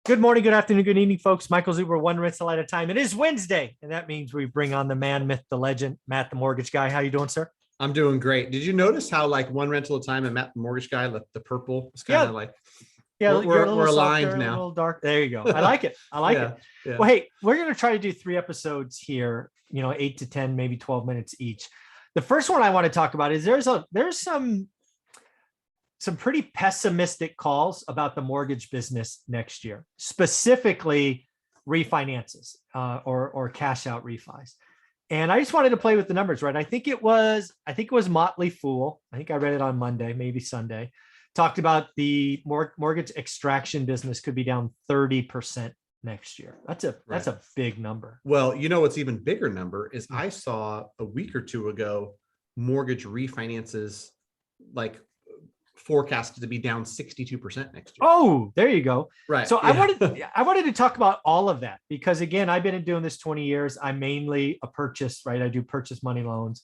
Good morning, good afternoon, good evening, folks. Michael Zuber, one rental at a time. It is Wednesday, and that means we bring on the man, myth, the legend, Matt, the mortgage guy. How you doing, sir? I'm doing great. Did you notice how like one rental at a time and Matt the mortgage guy, the purple is kind Yeah, of like yeah. we're You're a we're, little we're softer, aligned a now. little dark. There you go. I like it. I like it. Yeah, yeah. Well, hey, we're gonna try to do 3 episodes here. 8 to 10, maybe 12 minutes each. The first one I want to talk about is there's some pretty pessimistic calls about the mortgage business next year, specifically refinances or cash out refis. And I just wanted to play with the numbers, right? I think it was Motley Fool. I think I read it on Monday, maybe Sunday. Talked about the mortgage extraction business could be down 30% next year. That's a big number. Well, you know what's even bigger number is Hmm. I saw a week or two ago mortgage refinances like forecasted to be down 62% next year. Oh, there you go. Right. So I Yeah. wanted I wanted to talk about all of that because again, I've been doing this 20 years. I'm mainly a purchase, right? I do purchase money loans.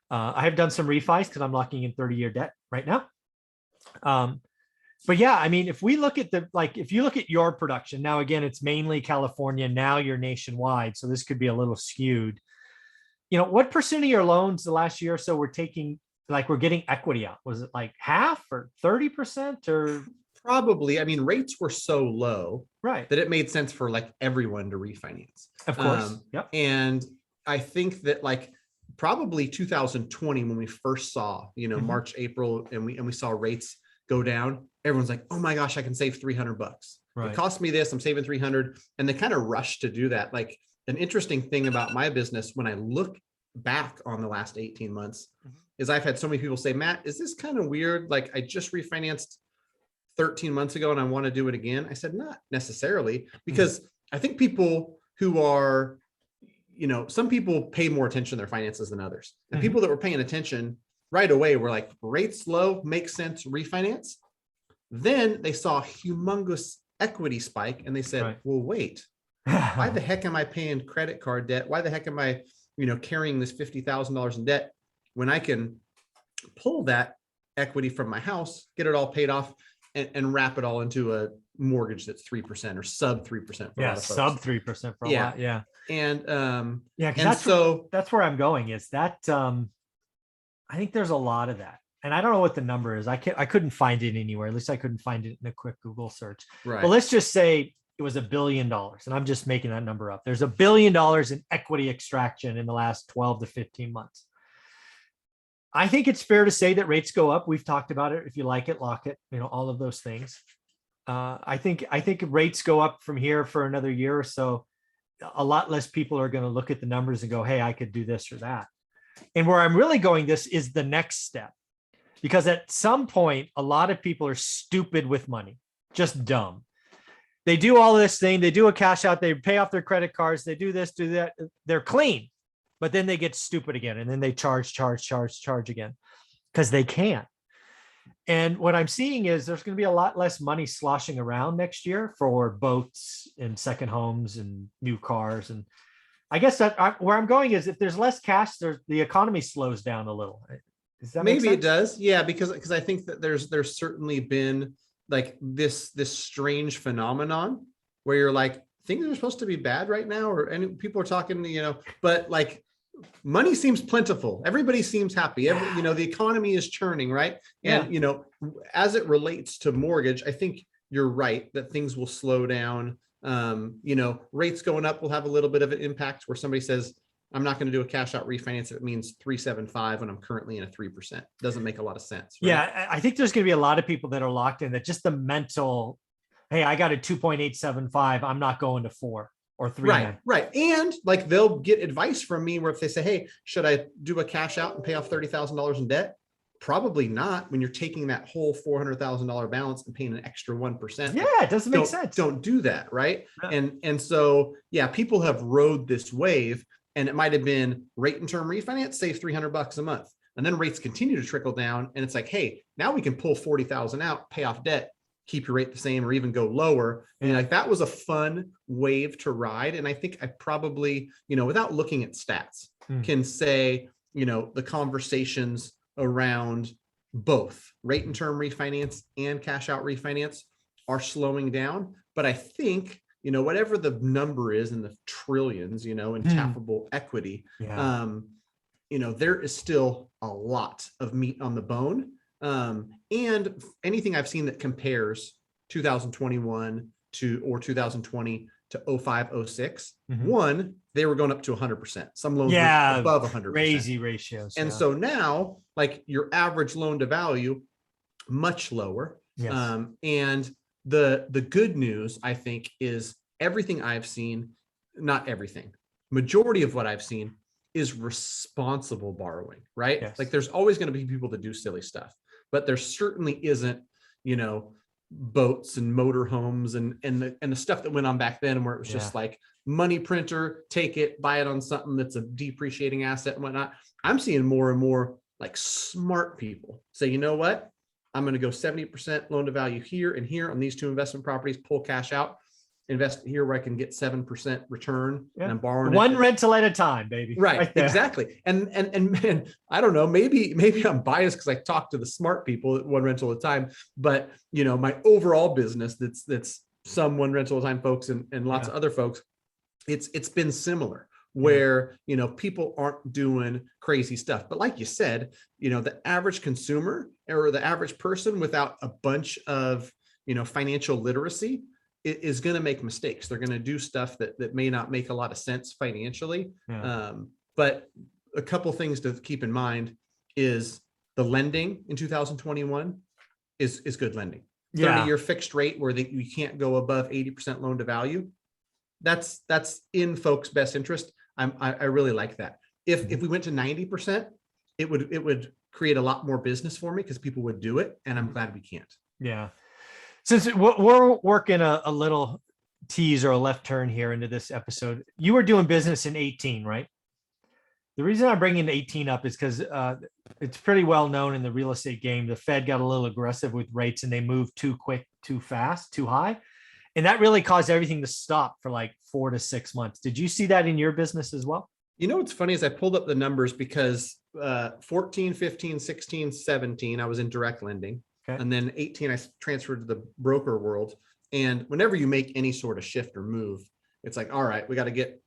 I have done some refis because I'm locking in 30-year debt right now. Um, but yeah, I mean, if we look at if you look at your production now, again, it's mainly California. Now you're nationwide, so this could be a little skewed. What percent of your loans the last year or so we're getting equity out? Was it like half or 30% or Probably. I mean, rates were so low right? that it made sense for like everyone to refinance. Of course. Yep. And I think that like probably 2020 when we first saw, Mhm. March, April, and we saw rates go down, everyone's like, oh my gosh, I can save $300. It Right. cost me this, I'm saving 300. And they kind of rushed to do that. Like an interesting thing about my business, when I look back on the last 18 months, Mhm. is I've had so many people say, Matt, is this kind of weird? Like I just refinanced 13 months ago and I want to do it again. I said, not necessarily, because I think people who are, some people pay more attention to their finances than others. And Mhm. people that were paying attention right away were like, rates low, makes sense, refinance. Then they saw a humongous equity spike and they said, Right. well, wait, why the heck am I paying credit card debt? Why the heck am I, carrying this $50,000 in debt when I can pull that equity from my house, get it all paid off, and wrap it all into a mortgage that's 3% or sub 3% for a Yeah, lot of sub folks. 3% for a Yeah. lot. Yeah. And Yeah, because and so that's where I'm going is that I think there's a lot of that. And I don't know what the number is. I couldn't find it anywhere. At least I couldn't find it in a quick Google search. But right. let's just say it was $1 billion. And I'm just making that number up. There's $1 billion in equity extraction in the last 12 to 15 months. I think it's fair to say that rates go up. We've talked about it. If you like it, lock it, all of those things. I think rates go up from here for another year or so. A lot less people are going to look at the numbers and go, hey, I could do this or that. And where I'm really going, this is the next step. Because at some point, a lot of people are stupid with money, just dumb. They do all this thing, they do a cash out, they pay off their credit cards, they do this, do that. They're clean, but then they get stupid again. And then they charge again because they can't. And what I'm seeing is there's going to be a lot less money sloshing around next year for boats and second homes and new cars. And I guess where I'm going is if there's less cash, the economy slows down a little. Does that make Maybe it sense? does. Yeah, because I think that there's certainly been like this strange phenomenon where you're like, things are supposed to be bad right now, and people are talking, but like money seems plentiful. Everybody seems happy. The economy is churning, right? Yeah. And as it relates to mortgage, I think you're right that things will slow down. Rates going up will have a little bit of an impact where somebody says, I'm not going to do a cash out refinance if it means 3.75 when I'm currently in a 3%. Doesn't make a lot of sense. Right? Yeah. I think there's going to be a lot of people that are locked in that just the mental, hey, I got a 2.875. I'm not going to 4 or 3. Right. And like they'll get advice from me where if they say, hey, should I do a cash out and pay off $30,000 in debt? Probably not when you're taking that whole $400,000 balance and paying an extra 1%. Yeah, it doesn't make sense. Don't do that. Right. Yeah. And so, yeah, people have rode this wave. And it might have been rate and term refinance, save $300 a month. And then rates continue to trickle down. And it's like, hey, now we can pull 40,000 out, pay off debt, keep your rate the same, or even go lower. And like that was a fun wave to ride. And I think I probably, without looking at stats, can say, the conversations around both rate and term refinance and cash out refinance are slowing down. But I think, whatever the number is in the trillions, in tappable equity, Yeah. there is still a lot of meat on the bone. And anything I've seen that compares 2021 or 2020 to 05, 06, one, they were going up to 100%. Some loans were above 100%. Crazy ratios. And so now, like, your average loan to value, much lower. Yes. And the good news, I think, is everything I've seen, not everything, majority of what I've seen is responsible borrowing, right? Yes. Like, there's always going to be people that do silly stuff, but there certainly isn't, boats and motorhomes and the stuff that went on back then, where it was just like money printer, take it, buy it on something that's a depreciating asset and whatnot. I'm seeing more and more like smart people say, you know what? I'm going to go 70% loan to value here and here on these two investment properties, pull cash out, invest here where I can get 7% return, and I'm borrowing one rental at a time, baby. Right exactly. And I don't know, maybe I'm biased because I talk to the smart people at one rental at a time, but my overall business, that's some one rental at a time folks and lots of other folks, it's been similar, where people aren't doing crazy stuff. But like you said, the average consumer or the average person without a bunch of financial literacy is going to make mistakes. They're going to do stuff that may not make a lot of sense financially. But a couple things to keep in mind is the lending in 2021 is good lending. 30-year fixed rate where you can't go above 80% loan to value. That's in folks' best interest. I really like that. If we went to 90%, it would create a lot more business for me because people would do it, and I'm glad we can't. Yeah. Since we're working a little tease or a left turn here into this episode, you were doing business in 18, right? The reason I'm bringing 18 up is because it's pretty well known in the real estate game. The Fed got a little aggressive with rates and they moved too quick, too fast, too high. And that really caused everything to stop for like 4 to 6 months. Did you see that in your business as well? What's funny is I pulled up the numbers because 14, 15, 16, 17, I was in direct lending. Okay. And then 18, I transferred to the broker world. And whenever you make any sort of shift or move, it's like, all right, we got to get,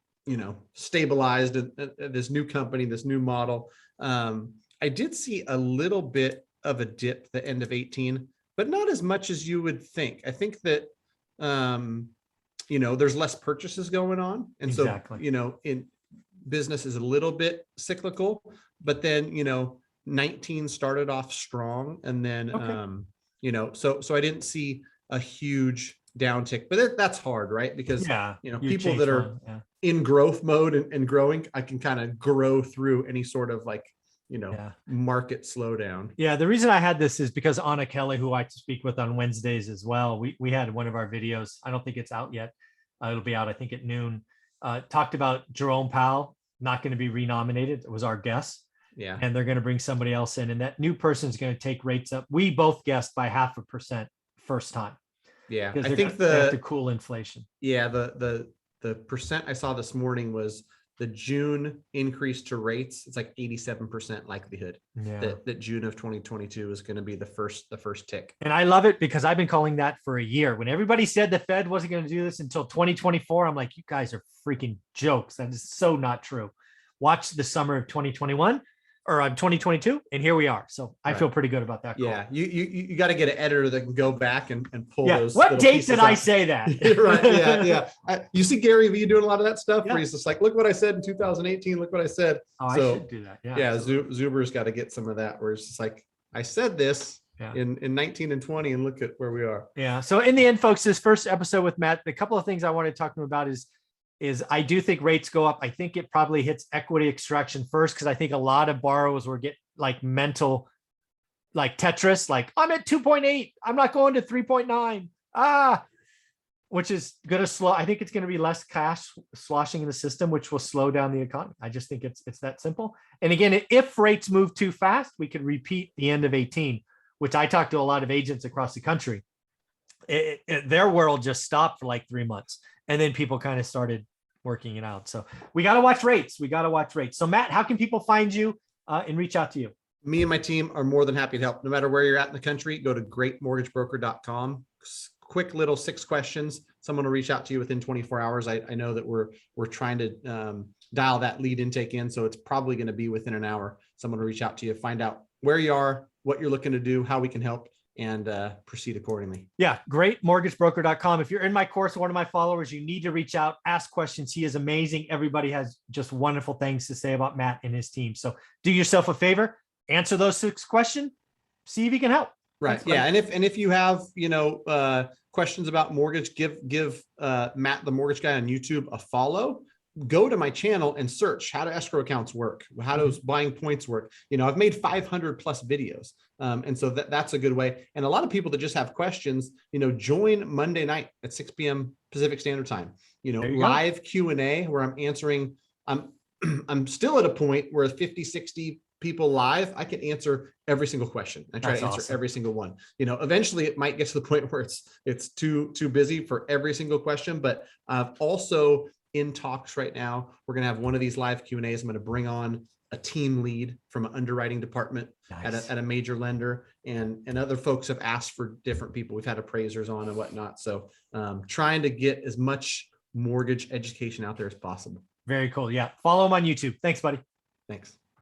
stabilized at this new company, this new model. I did see a little bit of a dip the end of 18, but not as much as you would think. I think that, there's less purchases going on. And so, in business is a little bit cyclical, but then, 19 started off strong. And then, so I didn't see a huge downtick, but that's hard, right? Because, people that are in growth mode and growing, I can kind of grow through any sort of like, market slowdown. Yeah. The reason I had this is because Anna Kelly, who I speak with on Wednesdays as well, we had one of our videos. I don't think it's out yet. It'll be out, I think, at noon. Talked about Jerome Powell not going to be renominated. It was our guess. Yeah. And they're going to bring somebody else in, and that new person's going to take rates up. We both guessed by 0.5% first time. Yeah. I think they have to cool inflation. Yeah. The percent I saw this morning was the June increase to rates. It's like 87% likelihood that June of 2022 is going to be the first tick. And I love it because I've been calling that for a year. When everybody said the Fed wasn't going to do this until 2024, I'm like, you guys are freaking jokes. That is so not true. Watch the summer of 2021 or 2022, and here we are. So I feel pretty good about that call. Yeah, you got to get an editor that can go back and pull those. What date did I say that? Right. Yeah. You see Gary Vee doing a lot of that stuff where he's just like, look what I said in 2018. Look what I said. Oh, I should do that. Yeah. Zuber's got to get some of that where it's just like, I said this in 19 and 20 and look at where we are. Yeah. So in the end, folks, this first episode with Matt, the couple of things I want to talk to him about is I do think rates go up. I think it probably hits equity extraction first, because I think a lot of borrowers will get like mental, like Tetris, like I'm at 2.8. I'm not going to 3.9. Which is going to slow. I think it's going to be less cash sloshing in the system, which will slow down the economy. I just think it's that simple. And again, if rates move too fast, we could repeat the end of 18, which I talked to a lot of agents across the country. Their world just stopped for like 3 months. And then people kind of started working it out. So we got to watch rates. So Matt, how can people find you and reach out to you? Me and my team are more than happy to help. No matter where you're at in the country, go to greatmortgagebroker.com, quick little 6 questions. Someone will reach out to you within 24 hours. I know that we're trying to dial that lead intake in. So it's probably going to be within an hour. Someone will reach out to you, find out where you are, what you're looking to do, how we can help, and proceed accordingly. Yeah, greatmortgagebroker.com. If you're in my course, one of my followers, you need to reach out, ask questions. He is amazing. Everybody has just wonderful things to say about Matt and his team. So do yourself a favor, answer those 6 questions, see if he can help. Right. Yeah. And if you have, questions about mortgage, give Matt, the mortgage guy on YouTube, a follow. Go to my channel and search, how do escrow accounts work? How does buying points work? I've made 500 plus videos. And so that's a good way. And a lot of people that just have questions, join Monday night at 6 p.m. Pacific Standard Time, live Q&A where I'm answering. I'm still at a point where 50, 60 people live, I can answer every single question. I try to answer every single one. Eventually it might get to the point where it's too busy for every single question, but I've also in talks right now. We're going to have one of these live Q&As. I'm going to bring on a team lead from an underwriting department at a major lender, and other folks have asked for different people. We've had appraisers on and whatnot. So trying to get as much mortgage education out there as possible. Very cool. Yeah. Follow him on YouTube. Thanks, buddy. Thanks.